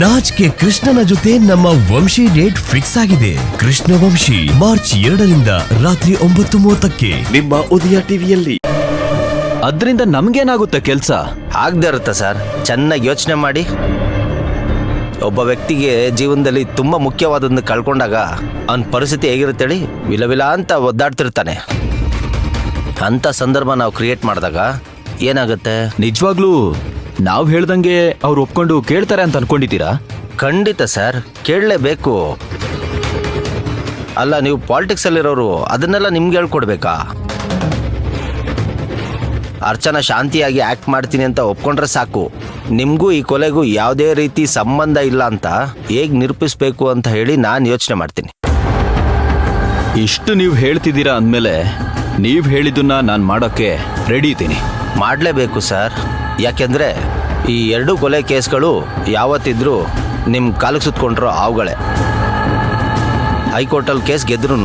Raj K ಕೃಷ್ಣನ ಜೊತೆ ನಮ್ಮ ವಂಶಿ ಡೇಟ್ ಫಿಕ್ಸ್ ಆಗಿದೆ. ಕೃಷ್ಣ ವಂಶಿ ಮಾರ್ಚ್ 2ರಿಂದ ರಾತ್ರಿ 9:30ಕ್ಕೆ ನಿಮ್ಮ ಉದಯ ಟಿವಿಯಲ್ಲಿ. ಅದ್ರಿಂದ ನಮ್ಗೇನಾಗುತ್ತೆ ಕೆಲ್ಸ? ಆಗದೆ ಇರುತ್ತೆ ಸರ್. ಚೆನ್ನಾಗಿ ಯೋಚನೆ ಮಾಡಿ. ಒಬ್ಬ ವ್ಯಕ್ತಿಗೆ ಜೀವನದಲ್ಲಿ ತುಂಬಾ ಮುಖ್ಯವಾದದನ್ನು ಕಳ್ಕೊಂಡಾಗ ಅವನ ಪರಿಸ್ಥಿತಿ ಹೇಗಿರುತ್ತೆ ಹೇಳಿ? ವಿಲವಿಲ ಅಂತ ಒದ್ದಾಡ್ತಿರ್ತಾನೆ. ಅಂತ ಸಂದರ್ಭ ನಾವು ಕ್ರಿಯೇಟ್ ಮಾಡಿದಾಗ ಏನಾಗುತ್ತೆ? ನಿಜವಾಗ್ಲೂ ನಾವ್ ಹೇಳ್ದಂಗೆ ಅವ್ರು ಒಪ್ಕೊಂಡು ಕೇಳ್ತಾರೆ ಅಂತ ಅನ್ಕೊಂಡಿದ್ದೀರಾ? ಖಂಡಿತ ಸರ್, ಕೇಳಲೇಬೇಕು. ಅಲ್ಲ, ನೀವು ಪಾಲಿಟಿಕ್ಸ್ ಅಲ್ಲಿರೋರು ಅದನ್ನೆಲ್ಲ ನಿಮ್ಗೆ ಹೇಳ್ಕೊಡ್ಬೇಕಾ? ಅರ್ಚನಾ ಶಾಂತಿಯಾಗಿ ಆಕ್ಟ್ ಮಾಡ್ತೀನಿ ಅಂತ ಒಪ್ಕೊಂಡ್ರೆ ಸಾಕು. ನಿಮಗೂ ಈ ಕೊಲೆಗೂ ಯಾವುದೇ ರೀತಿ ಸಂಬಂಧ ಇಲ್ಲ ಅಂತ ಹೇಗೆ ನಿರೂಪಿಸ್ಬೇಕು ಅಂತ ಹೇಳಿ ನಾನು ಯೋಚನೆ ಮಾಡ್ತೀನಿ. ಇಷ್ಟು ನೀವು ಹೇಳ್ತಿದ್ದೀರಾ ಅಂದಮೇಲೆ ನೀವ್ ಹೇಳಿದ್ದನ್ನ ನಾನು ಮಾಡೋಕ್ಕೆ ರೆಡಿ ಇದ್ದೀನಿ. ಮಾಡಲೇಬೇಕು ಸರ್. ಯಾಕೆಂದರೆ ಈ ಎರಡೂ ಕೊಲೆ ಕೇಸ್ಗಳು ಯಾವತ್ತಿದ್ರೂ ನಿಮ್ಮ ಕಾಲಿಗೆ ಸುತ್ಕೊಂಡ್ರೋ ಅವುಗಳೇ. ಹೈಕೋರ್ಟಲ್ಲಿ ಕೇಸ್ ಗೆದ್ರೂ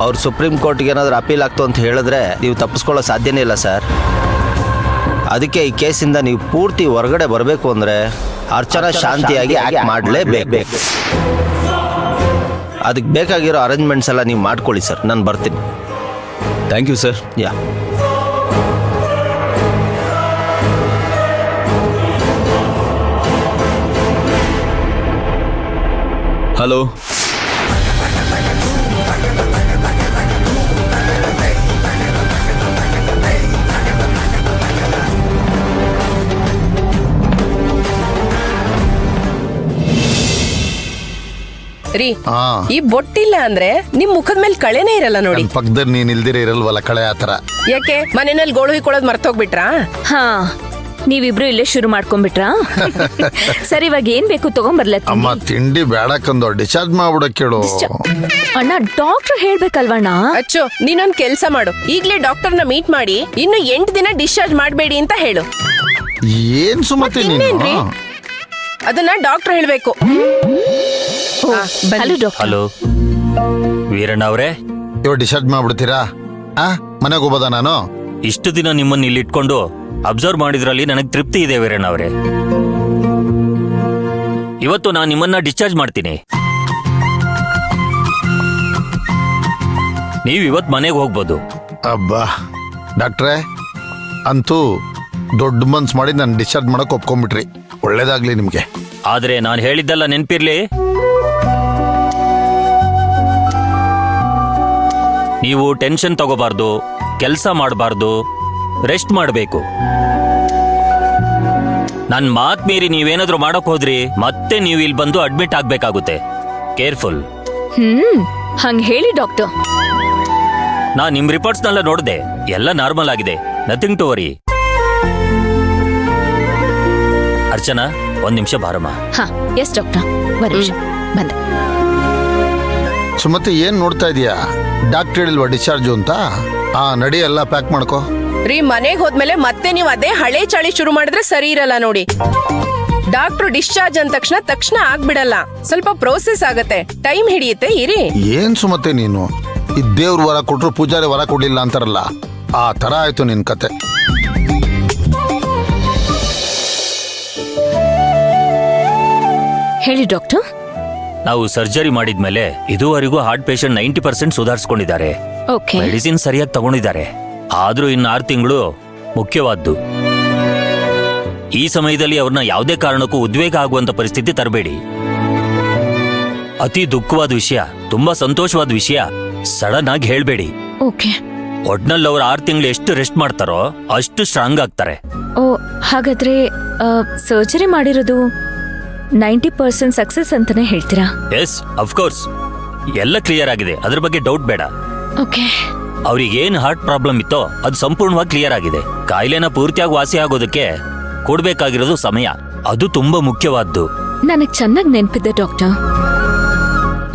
ಅವ್ರು ಸುಪ್ರೀಂ ಕೋರ್ಟ್ಗೆ ಏನಾದರೂ ಅಪೀಲ್ ಆಗ್ತು ಅಂತ ಹೇಳಿದ್ರೆ ನೀವು ತಪ್ಪಿಸ್ಕೊಳ್ಳೋ ಸಾಧ್ಯನೇ ಇಲ್ಲ ಸರ್. ಅದಕ್ಕೆ ಈ ಕೇಸಿಂದ ನೀವು ಪೂರ್ತಿ ಹೊರಗಡೆ ಬರಬೇಕು ಅಂದರೆ ಅರ್ಚನಾ ಶಾಂತಿಯಾಗಿ ಆ್ಯಕ್ಟ್ ಮಾಡಲೇಬೇಕು. ಅದಕ್ಕೆ ಬೇಕಾಗಿರೋ ಅರೇಂಜ್ಮೆಂಟ್ಸ್ ಎಲ್ಲ ನೀವು ಮಾಡ್ಕೊಳ್ಳಿ ಸರ್. ನಾನು ಬರ್ತೀನಿ. Thank you sir. Yeah. Hello. ರೀ, ಈ ಬೊಟ್ಟಿಲ್ಲ ಅಂದ್ರೆ ನಿಮ್ ಮುಖದ ಮೇಲೆ ಕಳೆನೇ ಇರಲ್ಲ ನೋಡಿ. ಪಕ್ಕದಲ್ಲಿ ನೀನ್ ಇಲ್ದಿರ ಇರಲ್ವಲ್ಲ ಕಳೆ ಆತರ. ಯಾಕೆ ಮನೆಯಲ್ಲಿ ಗೋಳು ಹಿಕ್ಕೊಳ್ಳೋದು ಮರ್ತೋಗ್ಬಿಟ್ರಾ? ಹಾ, ನೀವಿಬ್ರು ಇಲ್ಲೇ ಶುರು ಮಾಡ್ಕೊಂಡ್ಬಿಟ್ರಾ? ಸರಿ, ಇವಾಗ ಏನ್ ಬೇಕು ತಗೊಂಬರ್ಲ? ಅಮ್ಮ ತಿಂಡಿ ಬೇಡಕ್ಕಂದು ಡಿಸ್ಚಾರ್ಜ್ ಮಾಡ್ಬಿಡ ಕೇಳು. ಅಣ್ಣ, ಡಾಕ್ಟರ್ ಹೇಳ್ಬೇಕಲ್ವಣ್ಣ? ಅಚ್ಚು, ನೀನೊಂದ್ ಕೆಲ್ಸ ಮಾಡು. ಈಗ್ಲೇ ಡಾಕ್ಟರ್ನ ಮೀಟ್ ಮಾಡಿ ಇನ್ನು 8 ದಿನ ಡಿಸ್ಚಾರ್ಜ್ ಮಾಡಬೇಡಿ ಅಂತ ಹೇಳು. ಏನ್ ಸುಮತಿ ನೀನು? ಅದನ್ನ ಡಾಕ್ಟರ್ ಹೇಳ್ಬೇಕು. Hello doctor. ಹಲೋ ವೀರಣ್ಣ ಅವರೇ, ಇವ್ ಡಿಸ್ಚಾರ್ಜ್ ಮಾಡ್ಬಿಡ್ತೀರಾ? ಮನೆಗೆ ಹೋಗೋದ ನಾನು? ಇಷ್ಟು ದಿನ ನಿಮ್ಮನ್ನ ಇಲ್ಲಿ ಇಟ್ಕೊಂಡು ಅಬ್ಸರ್ವ್ ಮಾಡಿದ್ರಲ್ಲಿ ನನಗೆ ತೃಪ್ತಿ ಇದೆ ವೀರಣ್ಣ ಅವರೇ. ಇವತ್ತು ನಾನು ನಿಮ್ಮನ್ನ ಡಿಸ್ಚಾರ್ಜ್ ಮಾಡ್ತೀನಿ. ನೀವು ಇವತ್ತು ಮನೆಗೆ ಹೋಗ್ಬೋದು. ಅಬ್ಬಾ ಡಾಕ್ಟ್ರೇ, ಅಂತೂ ದೊಡ್ಡ ಮನ್ಸ್ ಮಾಡಿ ನಾನು ಡಿಸ್ಚಾರ್ಜ್ ಮಾಡಕ್ ಒಪ್ಕೊಂಡ್ಬಿಟ್ರಿ. ಒಳ್ಳೇದಾಗ್ಲಿ ನಿಮ್ಗೆ. ಆದ್ರೆ ನಾನು ಹೇಳಿದ್ದಲ್ಲ ನೆನ್ಪಿರ್ಲಿ. ನೀವು ಟೆನ್ಷನ್ ತಗೋಬಾರ್ದು, ಕೆಲಸ ಮಾಡಬಾರ್ದು, ರೆಸ್ಟ್ ಮಾಡಬೇಕು. ನನ್ನ ಮಾತ್ ಮೀರಿ ನೀವೇನಾದ್ರೂ ಮಾಡಕ್ ಹೋದ್ರಿ ಮತ್ತೆ ನೀವು ಇಲ್ಲಿ ಬಂದು ಅಡ್ಮಿಟ್ ಆಗ್ಬೇಕಾಗುತ್ತೆ. ಕೇರ್ಫುಲ್. ಹಂಗ್ ಹೇಳಿ ಡಾಕ್ಟರ್. ನಾನ್ ನಿಮ್ ರಿಪೋರ್ಟ್ಸ್ನೆಲ್ಲ ನೋಡಿದೆ, ಎಲ್ಲ ನಾರ್ಮಲ್ ಆಗಿದೆ. Nothing to worry. ಅರ್ಚನಾ, 1 ನಿಮಿಷ ಬಾರಮ್ಮ. ಹಾ, ಎಸ್ ಡಾಕ್ಟರ್, ಒಂದ್ ನಿಮಿಷ ಬಂದೆ. ಸುಮತಿ ಏನ್ ನೋಡ್ತಾ ಇದೀಯಾ? ಡಾಕ್ಟರ್ ಹೇಳಿಲ್ವಾ ಡಿಸ್ಚಾರ್ಜು ಅಂತ? ನಡಿ, ಎಲ್ಲ ಪ್ಯಾಕ್ ಮಾಡ್ಕೋ. ರೀ, ಮನೆಗೆ ಹೋದ್ಮೇಲೆ ಮತ್ತೆ ನೀವು ಅದೇ ಹಳೆ ಚಳಿ ಶುರು ಮಾಡಿದ್ರೆ ಸರಿ ಇರಲ್ಲ ನೋಡಿ. ಡಾಕ್ಟ್ರು ಡಿಸ್ಚಾರ್ಜ್ ಅಂದ ತಕ್ಷಣ ಆಗ್ಬಿಡಲ್ಲ. ಸ್ವಲ್ಪ ಪ್ರೋಸೆಸ್ ಆಗತ್ತೆ, ಟೈಮ್ ಹಿಡಿಯುತ್ತೆ. ಇರಿ. ಏನ್ ಸುಮತಿ ನೀನು? ಈ ದೇವ್ರ ವರ ಕೊಟ್ರು ಪೂಜಾರಿ ವರ ಕೊಡ್ಲಿಲ್ಲ ಅಂತಾರಲ್ಲ, ಆ ತರ ಆಯ್ತು ನಿನ್ ಕತೆ. ಹೇಳಿ ಡಾಕ್ಟರ್. ನಾವು ಸರ್ಜರಿ ಮಾಡಿದ್ಮೇಲೆ ಇದುವರೆಗೂ ಹಾರ್ಟ್ ಪೇಷಂಟ್ 90% ಸುಧಾರಿಸ್ಕೊಂಡಿದ್ದಾರೆ. ಓಕೆ. ಮೆಡಿಸಿನ್ ಸರಿಯಾಗಿ ತಗೊಂಡಿದ್ದಾರೆ. ಆದ್ರೂ ಇನ್ನು 6 ತಿಂಗಳು ಮುಖ್ಯವಾದ್ದು. ಈ ಸಮಯದಲ್ಲಿ ಅವ್ರನ್ನ ಯಾವುದೇ ಕಾರಣಕ್ಕೂ ಉದ್ವೇಗ ಆಗುವಂತ ಪರಿಸ್ಥಿತಿ ತರಬೇಡಿ. ಅತಿ ದುಃಖವಾದ ವಿಷಯ, ತುಂಬಾ ಸಂತೋಷವಾದ ವಿಷಯ ಸಡನ್ ಆಗಿ ಹೇಳ್ಬೇಡಿ. ಓಕೆ. ಒಟ್ನಲ್ಲಿ ಅವ್ರು 6 ತಿಂಗಳು ಎಷ್ಟು ರೆಸ್ಟ್ ಮಾಡ್ತಾರೋ ಅಷ್ಟು ಸ್ಟ್ರಾಂಗ್ ಆಗ್ತಾರೆ. ಓ, ಹಾಗಾದ್ರೆ ಸರ್ಜರಿ ಮಾಡಿರೋದು 90% ಸಕ್ಸಸ್ ಅಂತಾನೆ ಹೇಳ್ತೀರಾ? S, of course. ಎಲ್ಲ ಕ್ಲಿಯರ್ ಆಗಿದೆ, ಅದ್ರ ಬಗ್ಗೆ ಡೌಟ್ ಬೇಡ. ಓಕೆ. ಅವ್ರಿಗೆ ಏನ್ ಹಾರ್ಟ್ ಪ್ರಾಬ್ಲಮ್ ಇತ್ತೋ ಅದು ಸಂಪೂರ್ಣವಾಗಿ ಕ್ಲಿಯರ್ ಆಗಿದೆ. ಕಾಯಿಲೆನ ಪೂರ್ತಿಯಾಗಿ ವಾಸಿ ಆಗೋದಕ್ಕೆ ಕೊಡ್ಬೇಕಾಗಿರೋದು ಸಮಯ, ಅದು ತುಂಬಾ ಮುಖ್ಯವಾದ್ದು. ನನಗ್ ಚೆನ್ನಾಗಿ ನೆನ್ಪಿದ್ದೆ ಡಾಕ್ಟರ್.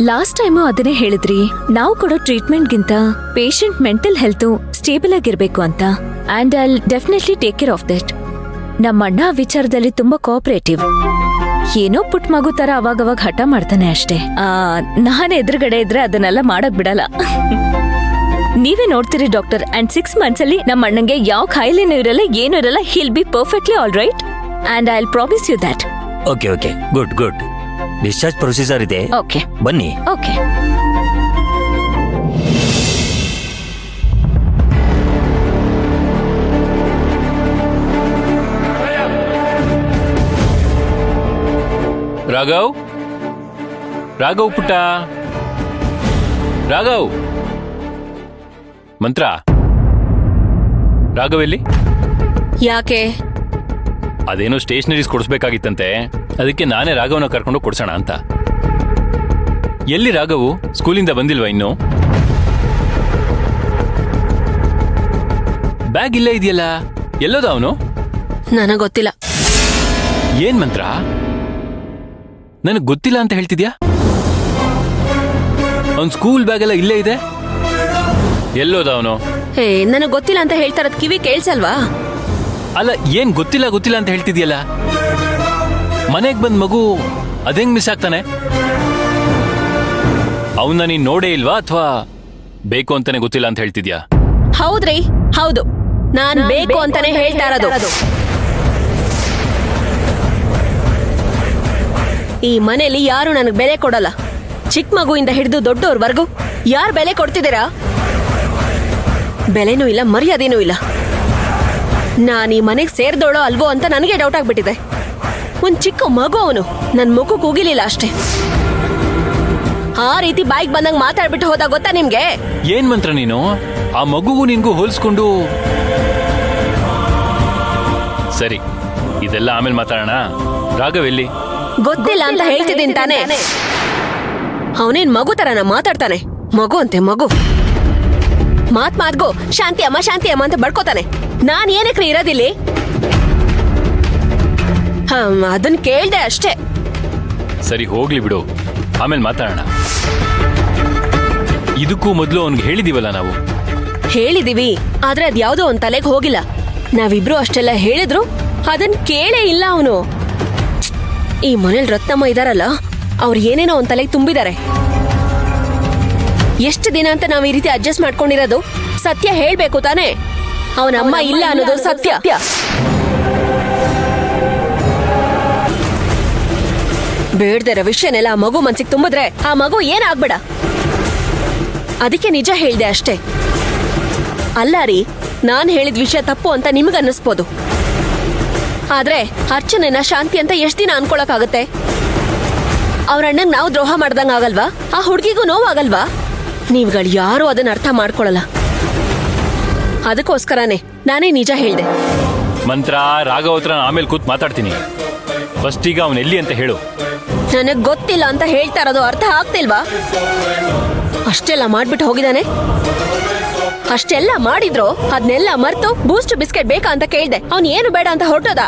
ಲಾಸ್ಟ್ ಟೈಮು ಅದನ್ನೇ ಹೇಳಿದ್ರಿ, ನಾವು ಕೊಡೋ ಟ್ರೀಟ್ಮೆಂಟ್ಗಿಂತ ಪೇಷಂಟ್ ಮೆಂಟಲ್ ಹೆಲ್ತ್ ಸ್ಟೇಬಲ್ ಆಗಿರ್ಬೇಕು ಅಂತ. And I definitely take care of that. ನಮ್ಮ ಅಣ್ಣ ವಿಚಾರದಲ್ಲಿ ತುಂಬಾ ಕೋಆಪರೇಟಿವ್. ಏನೋ ಪುಟ್ ಮಗು ತರ ಅವಾಗವಾಗ ಹಠ ಮಾಡ್ತಾನೆ ಅಷ್ಟೇ. ನಾನು ಎದುರುಗಡೆ ಇದ್ರೆ ಅದನ್ನೆಲ್ಲ ಮಾಡಕ್ ಬಿಡಲ್ಲ. ನೀವೇ ನೋಡ್ತೀರಿ ಡಾಕ್ಟರ್. ಅಂಡ್ 6 months ಅಲ್ಲಿ ನಮ್ಮ ಅಣ್ಣಂಗೆ ಯಾವ ಕಾಯಿಲೆನೂ ಇರಲ್ಲ, ಏನೂ ಇರಲ್ಲ. He'll be perfectly all right. And I will promise you that. Okay okay good good. Discharge procedure ಇದೆ, ಓಕೆ ಬನ್ನಿ. ಓಕೆ. ರಾಘವ್, ರಾಘವ್ ಪುಟ್ಟ, ರಾಘವ್. ಮಂತ್ರ, ರಾಘವ್ ಎಲ್ಲಿ? ಯಾಕೆ? ಅದೇನೋ ಸ್ಟೇಷನರೀಸ್ ಕೊಡಿಸ್ಬೇಕಾಗಿತ್ತಂತೆ, ಅದಕ್ಕೆ ನಾನೇ ರಾಘವನ ಕರ್ಕೊಂಡು ಕೊಡ್ಸೋಣ ಅಂತ. ಎಲ್ಲಿ ರಾಘವು? ಸ್ಕೂಲಿಂದ ಬಂದಿಲ್ವಾ ಇನ್ನು? ಬ್ಯಾಗ್ ಇಲ್ಲೇ ಇದೆಯಲ್ಲ, ಎಲ್ಲೋದ ಅವನು? ನನಗ್ ಗೊತ್ತಿಲ್ಲ. ಏನ್ ಮಂತ್ರ, ನನಗ್ ಗೊತ್ತಿಲ್ಲ ಅಂತ ಹೇಳ್ತಿದ್ಯಾ? ಅವ್ನ್ ಸ್ಕೂಲ್ ಬ್ಯಾಗ್ ಎಲ್ಲ ಇಲ್ಲೇ ಇದೆ, ಎಲ್ಲೋದ ಅವನು? ಹೇ, ನನಗ್ ಗೊತ್ತಿಲ್ಲ ಅಂತ ಹೇಳ್ತಾರದ್ ಕಿವಿ ಕೇಳ್ಸಲ್ವಾ? ಅಲ್ಲ, ಏನ್ ಗೊತ್ತಿಲ್ಲ ಗೊತ್ತಿಲ್ಲ ಅಂತ ಹೇಳ್ತಿದ್ಯಲ್ಲ, ಮನೆಗ್ ಬಂದ್ ಮಗು ಅದೆಂಗ್ ಮಿಸ್ ಆಗ್ತಾನೆ? ಅವನ್ನ ನೀನ್ ನೋಡೇ ಇಲ್ವಾ ಅಥವಾ ಬೇಕು ಅಂತಾನೆ ಗೊತ್ತಿಲ್ಲ ಅಂತ ಹೇಳ್ತಿದ್ಯಾ? ಹೌದ್ರಿ, ಹೌದು, ನಾನ್ ಬೇಕು ಅಂತಾನೆ ಹೇಳ್ತಾ ಇರೋದು. ಈ ಮನೇಲಿ ಯಾರು ನನಗ್ ಬೆಲೆ ಕೊಡಲ್ಲ. ಚಿಕ್ಕ ಮಗುವಿಂದ ಹಿಡಿದು ದೊಡ್ಡವ್ರವರೆಗೂ ಯಾರು ಬೆಲೆ ಕೊಡ್ತಿದ್ದೀರಾ? ಬೆಲೆನೂ ಇಲ್ಲ, ಮರ್ಯಾದೆನೂ ಇಲ್ಲ. ನಾನು ಈ ಮನೆಗೆ ಸೇರ್ದೋಳೋ ಅಲ್ವೋ ಅಂತ ನನಗೆ ಡೌಟ್ ಆಗ್ಬಿಟ್ಟಿದೆ. ಒಂದ್ ಚಿಕ್ಕ ಮಗು ಅವನು, ನನ್ ಮುಖ ಕೂಗಿಲಿಲ್ಲ ಅಷ್ಟೇ. ಆ ರೀತಿ ಬಾಯಿಗೆ ಬಂದಂಗ್ ಮಾತಾಡ್ಬಿಟ್ಟು ಹೋದ ಗೊತ್ತಾ ನಿಮ್ಗೆ? ಏನ್ ಮಂತ್ರ ನೀನು ಆ ಮಗುಗೂ ನಿನ್ಗೂ ಹೋಲಿಸ್ಕೊಂಡು? ಸರಿ, ಇದೆಲ್ಲ ಆಮೇಲೆ ಮಾತಾಡೋಣ. ರಾಘವ್ ಎಲ್ಲಿ? ಗೊತ್ತಿಲ್ಲ ಅಂತ ಹೇಳ್ತಿದ್ದೀನಿ ತಾನೆ. ಅವನೇನ್ ಮಗು ತರನ ಮಾತಾಡ್ತಾನೆ? ಮಗು ಅಂತೆ ಮಗು. ಮಾತ್ಗೂ ಶಾಂತಿ ಅಮ್ಮ ಅಂತ ಬಡ್ಕೋತಾನೆ. ನಾನ್ ಏನಕ್ರಿ ಇರೋದಿಲ್ಲಿ? ಅದನ್ನ ಕೇಳ್ದೆ ಅಷ್ಟೇ. ಸರಿ, ಹೋಗ್ಲಿ ಬಿಡು, ಆಮೇಲೆ ಮಾತಾಡೋಣ. ಇದಕ್ಕೂ ಮೊದಲು ಅವನ್ಗೆ ಹೇಳಿದೀವಲ್ಲ ನಾವು. ಹೇಳಿದೀವಿ, ಆದ್ರೆ ಅದ್ಯಾವುದೋ ಒಂದ್ ತಲೆಗೆ ಹೋಗಿಲ್ಲ. ನಾವಿಬ್ರು ಅಷ್ಟೆಲ್ಲ ಹೇಳಿದ್ರು ಅದನ್ ಕೇಳೇ ಇಲ್ಲ ಅವನು. ಈ ಮನೇಲಿ ರತ್ನಮ್ಮ ಇದಾರಲ್ಲ, ಅವ್ರು ಏನೇನೋ ಒಂದ್ ತಲೆಗೆ ತುಂಬಿದ್ದಾರೆ. ಎಷ್ಟು ದಿನ ಅಂತ ನಾವ್ ಈ ರೀತಿ ಅಡ್ಜಸ್ಟ್ ಮಾಡ್ಕೊಂಡಿರೋದು? ಸತ್ಯ ಹೇಳ್ಬೇಕು ತಾನೇ? ಅವನ ಅಮ್ಮ ಇಲ್ಲ ಅನ್ನೋದು ಸತ್ಯ. ಬೇಡ್ದಿರೋ ವಿಷಯನೆಲ್ಲ ಆ ಮಗು ಮನ್ಸಿಗೆ ತುಂಬಿದ್ರೆ ಆ ಮಗು ಏನಾಗ್ಬೇಡ. ಅದಕ್ಕೆ ನಿಜ ಹೇಳ್ದೆ ಅಷ್ಟೇ. ಅಲ್ಲ ರೀ, ನಾನ್ ಹೇಳಿದ ವಿಷಯ ತಪ್ಪು ಅಂತ ನಿಮ್ಗೆ ಅನ್ನಿಸ್ಬೋದು, ಆದ್ರೆ ಅರ್ಚನೆನ ಶಾಂತಿ ಅಂತ ಎಷ್ಟ್ ದಿನ ಅನ್ಕೊಳಕ್ಕಾಗತ್ತೆ? ಅವ್ರ ಅಣ್ಣಂಗ್ ನಾವು ದ್ರೋಹ ಮಾಡ್ದಂಗ ಆಗಲ್ವಾ? ಆ ಹುಡ್ಗಿಗೂ ನೋವಾಗಲ್ವಾ? ನೀವುಗಳು ಯಾರು ಅದನ್ನ ಅರ್ಥ ಮಾಡ್ಕೊಳಲ್ಲ. ಅದಕ್ಕೋಸ್ಕರನೇ ನಾನೇ ನಿಜ ಹೇಳ್ದೆ. ಮಂತ್ರ, ರಾಘವ್ ಹತ್ರ ಆಮೇಲೆ ಕೂತ್ ಮಾತಾಡ್ತೀನಿ. ಫಸ್ಟ್ ಈಗ ಅವನ್ ಎಲ್ಲಿ ಅಂತ ಹೇಳು. ನನಗ್ ಗೊತ್ತಿಲ್ಲ ಅಂತ ಹೇಳ್ತಾ ಇರೋದು ಅರ್ಥ ಆಗ್ತಿಲ್ವಾ? ಅಷ್ಟೆಲ್ಲ ಮಾಡ್ಬಿಟ್ಟು ಹೋಗಿದಾನೆ. ಅಷ್ಟೆಲ್ಲ ಮಾಡಿದ್ರು ಅದನ್ನೆಲ್ಲ ಮರ್ತು ಬೂಸ್ಟ್ ಬಿಸ್ಕೆಟ್ ಬೇಕಾ ಅಂತ ಕೇಳ್ದೆ. ಅವ್ನ್ ಏನು ಬೇಡ ಅಂತ ಹೊರಟೋದ.